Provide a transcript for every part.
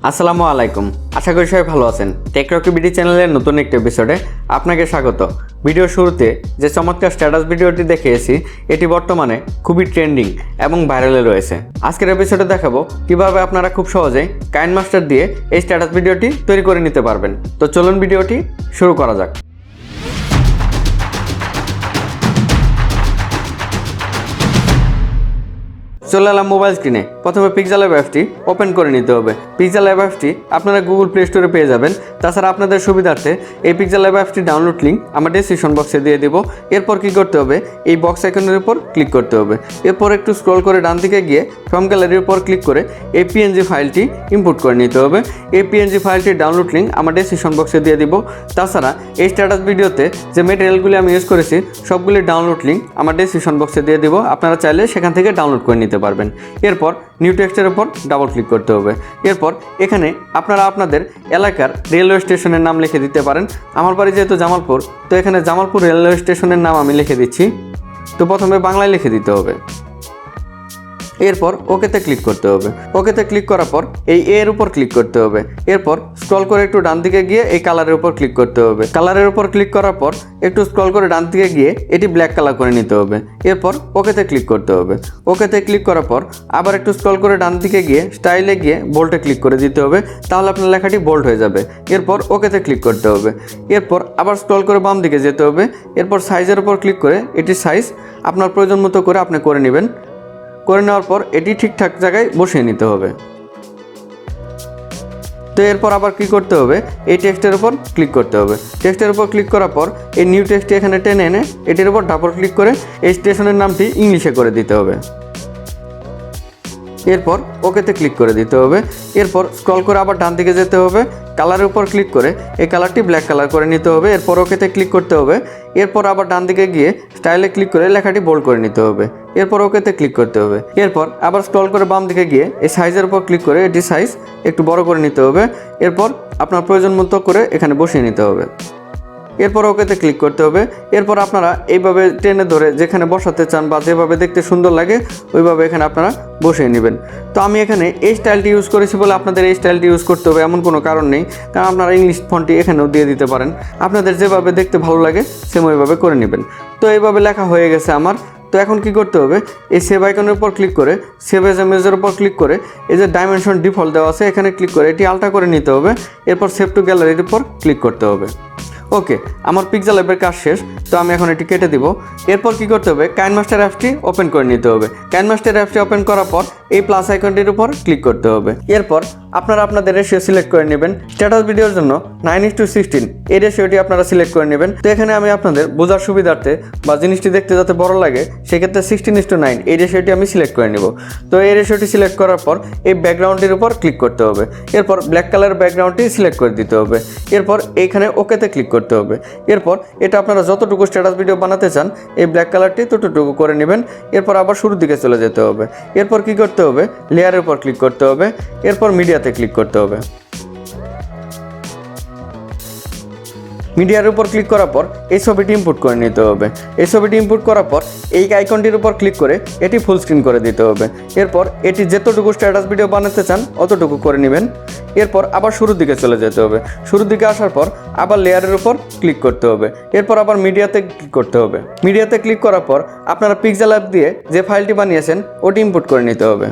আসসালামু আলাইকুম, আশা করি সবাই ভালো আছেন। টেকরকি বিডি চ্যানেলের নতুন একটি এপিসোডে আপনাকে স্বাগত। ভিডিও শুরুতে যে চমৎকার স্ট্যাটাস ভিডিওটি দেখিয়েছি, এটি বর্তমানে খুবই ট্রেন্ডিং এবং ভাইরালে রয়েছে। আজকের এপিসোডে দেখাবো কিভাবে আপনারা খুব সহজেই কাইনমাস্টার দিয়ে এই স্ট্যাটাস ভিডিওটি তৈরি করে নিতে পারবেন। তো চলুন ভিডিওটি শুরু করা যাক। চলে এলাম মোবাইল স্ক্রিনে। প্রথমে পিক্সেলab অ্যাপটি ওপেন করে নিতে হবে। পিক্সেলab অ্যাপটি আপনারা গুগল প্লে স্টোরে পেয়ে যাবেন। তাছাড়া আপনাদের সুবিধার্থে এই পিক্সেলab অ্যাপটি ডাউনলোড লিঙ্ক আমার ডেসক্রিপশন বক্সে দিয়ে দেব। এরপর কি করতে হবে, এই বক্স আইকনের উপর ক্লিক করতে হবে। এরপর একটু স্ক্রল করে ডান দিকে গিয়ে ফ্রম গ্যালারির উপর ক্লিক করে এই পিএনজি ফাইলটি ইম্পোর্ট করে নিতে হবে। এই পিএনজি ফাইলটির ডাউনলোড লিঙ্ক আমার ডেসক্রিপশন বক্সে দিয়ে দিব। তাছাড়া এই স্ট্যাটাস ভিডিওতে যে মেটেরিয়ালগুলি আমি ইউজ করেছি সবগুলির ডাউনলোড লিঙ্ক আমার ডেসক্রিপশন বক্সে দিয়ে দিব। আপনারা চাইলে সেখান থেকে ডাউনলোড করে নিতে পারবেন। এরপর নিউ টেক্সটের উপর ডাবল ক্লিক করতে হবে। এরপর এখানে আপনারা আপনাদের এলাকার রেলওয়ে স্টেশনের নাম লিখে দিতে পারেন। আমার বাড়ি যেহেতু জামালপুর, তো এখানে জামালপুর রেলওয়ে স্টেশনের নাম আমি লিখে দিচ্ছি। তো প্রথমে বাংলায় লিখে দিতে হবে। এরপর ওকেতে ক্লিক করতে হবে। ওকেতে ক্লিক করার পর এই এর উপর ক্লিক করতে হবে। এরপর স্ক্রল করে একটু ডান দিকে গিয়ে এই কালারের উপর ক্লিক করতে হবে। কালারের উপর ক্লিক করার পর একটু স্ক্রল করে ডান দিকে গিয়ে এটি ব্ল্যাক কালার করে নিতে হবে। এরপর ওকেতে ক্লিক করতে হবে। ওকেতে ক্লিক করার পর আবার একটু স্ক্রল করে ডান দিকে গিয়ে স্টাইলে গিয়ে বোল্ডে ক্লিক করে দিতে হবে, তাহলে আপনার লেখাটি বোল্ড হয়ে যাবে। এরপর ওকেতে ক্লিক করতে হবে। এরপর আবার স্ক্রল করে বাম দিকে যেতে হবে। এরপর সাইজের উপর ক্লিক করে এটির সাইজ আপনার প্রয়োজন মতো করে আপনি করে নেবেন। করে নেওয়ার পর এটি ঠিকঠাক জায়গায় বসিয়ে নিতে হবে। তো এরপর আবার কি করতে হবে, এই টেক্সটের উপর ক্লিক করতে হবে। টেক্সটের উপর ক্লিক করার পর এই নিউ টেক্সটটি এখানে টেনে এনে এটির উপর ডাবল ক্লিক করে এই স্টেশনের নামটি ইংলিশে করে দিতে হবে। এরপর ওকেতে ক্লিক করে দিতে হবে। এরপর স্ক্রল করে আবার ডান দিকে যেতে হবে। কালারের উপর ক্লিক করে এই কালারটি ব্ল্যাক কালার করে নিতে হবে। এরপর ওকেতে ক্লিক করতে হবে। এরপর আবার ডান দিকে গিয়ে স্টাইলে ক্লিক করে লেখাটি বোল্ড করে নিতে হবে। এরপর ওকেতে ক্লিক করতে হবে। এরপর আবার স্ক্রল করে বাম দিকে গিয়ে এই সাইজের উপর ক্লিক করে এটি সাইজ একটু বড় করে নিতে হবে। এরপর আপনার প্রয়োজন মতো করে এখানে বসিয়ে নিতে হবে। এরপর ওকেতে ক্লিক করতে হবে। এরপর আপনারা এইভাবে টেনে ধরে যেখানে বসাতে চান বা যেভাবে দেখতে সুন্দর লাগে ওইভাবে এখানে আপনারা বসিয়ে নেবেন। তো আমি এখানে এই স্টাইলটি ইউজ করেছি বলে আপনাদের এই স্টাইলটি ইউজ করতে হবে এমন কোনো কারণ নেই, কারণ আপনারা ইংলিশ ফন্টটি এখানেও দিয়ে দিতে পারেন। আপনাদের যেভাবে দেখতে ভালো লাগে সেম ওইভাবে করে নেবেন। তো এইভাবে লেখা হয়ে গেছে আমার। তো এখন কি করতে হবে, এই সেভ আইকনের উপর ক্লিক করে সেভ এজ ইমেজের উপর ক্লিক করে এই যে ডাইমেনশন ডিফল্ট দেওয়া আছে এখানে ক্লিক করে এটি আলটা করে নিতে হবে। এরপর সেভ টু গ্যালারির উপর ক্লিক করতে হবে। ওকে, আমার পিক্সেলabের কাজ শেষ। তো আমি এখন এটি কেটে দিব। এরপর কি করতে হবে, কাইনমাস্টার অ্যাপটি ওপেন করে নিতে হবে। কাইনমাস্টার অ্যাপটি ওপেন করার পর এই প্লাস আইকনটির উপর ক্লিক করতে হবে। এরপর আপনারা আপনাদের রেশিও সিলেক্ট করে নেবেন। স্ট্যাটাস ভিডিওর জন্য 9:16 এই রেশিওটি আপনারা সিলেক্ট করে নেবেন। তো এখানে আমি আপনাদের বোঝার সুবিধার্থে বা জিনিসটি দেখতে যাতে বড় লাগে সেক্ষেত্রে 16:9 এই রেশিওটি আমি সিলেক্ট করে নেব। তো এই রেশিওটি সিলেক্ট করার পর এই ব্যাকগ্রাউন্ডটির উপর ক্লিক করতে হবে। এরপর ব্ল্যাক কালার ব্যাকগ্রাউন্ডটি সিলেক্ট করে দিতে হবে। এরপর এইখানে ওকেতে ক্লিক করতে হবে। এরপর এটা আপনারা যতটুকু স্ট্যাটাস ভিডিও বানাতে চান এই ব্ল্যাক কালারটি ততটুকু করে নেবেন। এরপর আবার শুরুর দিকে চলে যেতে হবে। এরপর কি করতে হবে, লেয়ারের উপর ক্লিক করতে হবে। এরপর মিডিয়াতে ক্লিক করতে হবে। মিডিয়ার উপর ক্লিক করার পর এই ছবিটি ইম্পোর্ট করে নিতে হবে। এই ছবিটি ইম্পোর্ট করার পর এই আইকনটির উপর ক্লিক করে এটি ফুল স্ক্রিন করে দিতে হবে। এরপর এটি যতটুকু স্ট্যাটাস ভিডিও বানাতে চান অতটুকু করে নেবেন। এরপর আবার শুরুর দিকে চলে যেতে হবে। শুরুর দিকে আসার পর আবার লেয়ারের উপর ক্লিক করতে হবে। এরপর আবার মিডিয়াতে ক্লিক করতে হবে। মিডিয়াতে ক্লিক করার পর আপনারা পিক্সেলab দিয়ে যে ফাইলটি বানিয়েছেন ওটি ইম্পোর্ট করে নিতে হবে।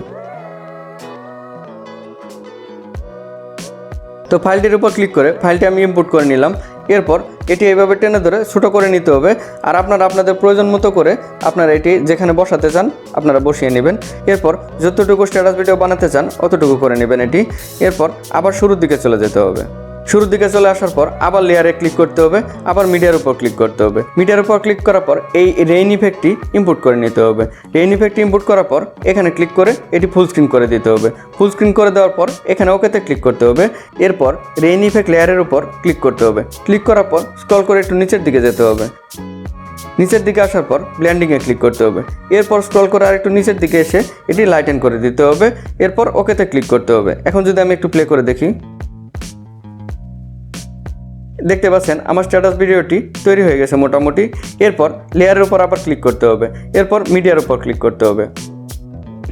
তো ফাইলটির উপর ক্লিক করে ফাইলটি আমি ইম্পোর্ট করে নিলাম। এরপর এটি এইভাবে টেনে ধরে ছোটো করে নিতে হবে। আর আপনারা আপনাদের প্রয়োজন মতো করে আপনারা এটি যেখানে বসাতে চান আপনারা বসিয়ে নেবেন। এরপর যতটুকু স্ট্যাটাস ভিডিও বানাতে চান অতটুকু করে নেবেন এটি। এরপর আবার শুরুর দিকে চলে যেতে হবে। শুরুর দিকে চলে আসার পর আবার লেয়ারে ক্লিক করতে হবে। আবার মিডিয়ার উপর ক্লিক করতে হবে। মিডিয়ার উপর ক্লিক করার পর এই রেইন ইফেক্টটি ইম্পোর্ট করে নিতে হবে। রেইন ইফেক্টটি ইম্পোর্ট করার পর এখানে ক্লিক করে এটি ফুল স্ক্রিন করে দিতে হবে। ফুল স্ক্রিন করে দেওয়ার পর এখানে ওকেতে ক্লিক করতে হবে। এরপর রেইন ইফেক্ট লেয়ারের উপর ক্লিক করতে হবে। ক্লিক করার পর স্ক্রল করে একটু নিচের দিকে যেতে হবে। নিচের দিকে আসার পর ব্লেন্ডিংয়ে ক্লিক করতে হবে। এরপর স্ক্রল করে আর একটু নিচের দিকে এসে এটি লাইটেন করে দিতে হবে। এরপর ওকেতে ক্লিক করতে হবে। এখন যদি আমি একটু প্লে করে দেখি, দেখতে পাচ্ছেন আমার স্ট্যাটাস ভিডিওটি তৈরি হয়ে গেছে মোটামুটি। এরপর লেয়ারের উপর আবার ক্লিক করতে হবে। এরপর মিডিয়ার উপর ক্লিক করতে হবে।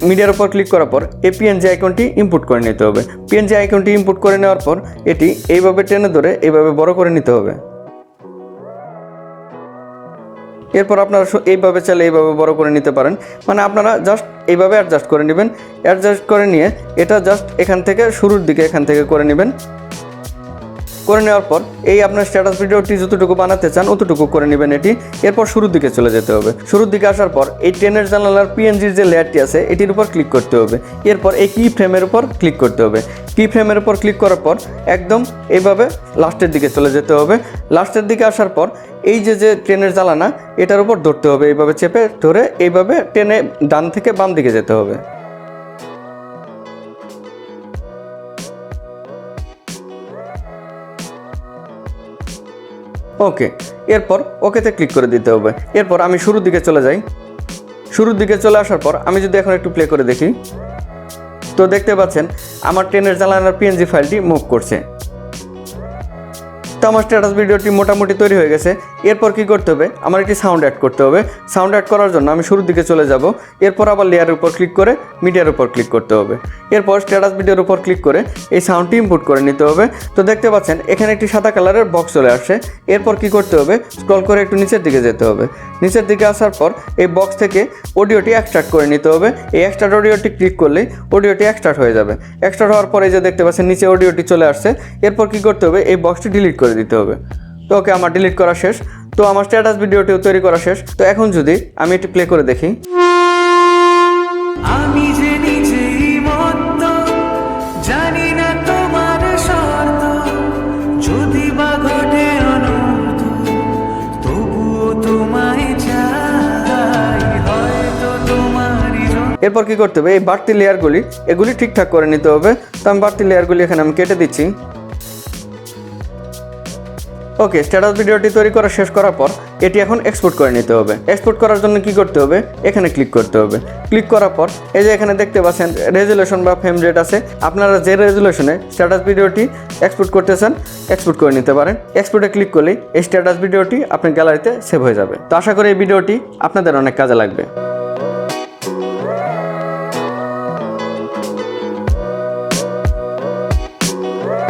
মিডিয়ার উপর ক্লিক করার পর এই পিএনজি আইকনটি ইনপুট করে নিতে হবে। পিএনজি আইকনটি ইনপুট করে নেওয়ার পর এটি এইভাবে টেনে ধরে এইভাবে বড় করে নিতে হবে। এরপর আপনারা এইভাবে চাইলে এইভাবে বড় করে নিতে পারেন, মানে আপনারা জাস্ট এইভাবে অ্যাডজাস্ট করে নেবেন। অ্যাডজাস্ট করে নিয়ে এটা জাস্ট এখান থেকে শুরুর দিকে এখান থেকে করে নেবেন। করে নেওয়ার পর এই আপনার স্ট্যাটাস ভিডিওটি যতটুকু বানাতে চান অতটুকু করে নেবেন এটি। এরপর শুরুর দিকে চলে যেতে হবে। শুরুর দিকে আসার পর এই ট্রেনের জানালার পিএনজির যে লেয়ারটি আছে এটির উপর ক্লিক করতে হবে। এরপর এই কি ফ্রেমের উপর ক্লিক করতে হবে। কি ফ্রেমের উপর ক্লিক করার পর একদম এইভাবে লাস্টের দিকে চলে যেতে হবে। লাস্টের দিকে আসার পর এই যে ট্রেনের জ্বালানা এটার উপর ধরতে হবে, এইভাবে চেপে ধরে এইভাবে টেনে ডান থেকে বাম দিকে যেতে হবে। ওকে, এরপর ওকেতে ক্লিক করে দিতে হবে। এরপর আমি শুরুর দিকে চলে যাই। শুরুর দিকে চলে আসার পর আমি যদি এখন একটু প্লে করে দেখি, তো দেখতে পাচ্ছেন আমার ট্রেনের জানালার পিএনজি ফাইলটি মুভ করছে। তো আমার স্ট্যাটাস ভিডিওটি মোটামুটি তৈরি হয়ে গেছে। এরপর কি করতে হবে, আমার একটি সাউন্ড অ্যাড করতে হবে। সাউন্ড অ্যাড করার জন্য আমি শুরুর দিকে চলে যাব। এরপর আবার লেয়ারের উপর ক্লিক করে মিডিয়ার উপর ক্লিক করতে হবে। এরপর স্ট্যাটাস ভিডিওর উপর ক্লিক করে এই সাউন্ডটি ইনপুট করে নিতে হবে। তো দেখতে পাচ্ছেন এখানে একটি সাদা কালারের বক্স চলে আসছে। এরপর কি করতে হবে, স্ক্রল করে একটু নিচের দিকে যেতে হবে। নিচের দিকে আসার পর এই বক্স থেকে অডিওটি এক্সট্রাক্ট করে নিতে হবে। এই এক্সট্রাক্ট অডিওটি ক্লিক করলেই অডিওটি এক্সট্রাক্ট হয়ে যাবে। এক্সট্রাক্ট হওয়ার পরে যে দেখতে পাচ্ছেন নিচে অডিওটি চলে আসছে। এরপর কি করতে হবে, এই বক্সটি ডিলিট করে দিতে হবে। তো ওকে, আমার ডিলিট করা শেষ। তো আমার স্ট্যাটাস ভিডিওটিও তৈরি করা শেষ। তো এখন যদি আমি এটি প্লে করে দেখি, আমি যে নিজেই মত্ত জানি না তোমার শর্ত, যদি বা ঘটে অনর্থ তবুও তোমায় চাই, হয়তো তোমারই। এরপর কি করতে হবে, এই বাড়তি লেয়ারগুলি এগুলি ঠিকঠাক করে নিতে হবে। তো আমি বাড়তি লেয়ারগুলি এখানে আমি কেটে দিচ্ছি। ওকে, স্ট্যাটাস ভিডিওটি তৈরি করা শেষ করার পর এটি এখন এক্সপোর্ট করে নিতে হবে। এক্সপোর্ট করার জন্য কি করতে হবে, এখানে ক্লিক করতে হবে। ক্লিক করার পর এই যে এখানে দেখতে পাচ্ছেন রেজুলেশন বা ফ্রেম রেট আছে। আপনারা যে রেজুলেশনে স্ট্যাটাস ভিডিওটি এক্সপোর্ট করতে চান এক্সপোর্ট করে নিতে পারেন। এক্সপোর্টে ক্লিক করলেই এই স্ট্যাটাস ভিডিওটি আপনার গ্যালারিতে সেভ হয়ে যাবে। তো আশা করি এই ভিডিওটি আপনাদের অনেক কাজে লাগবে।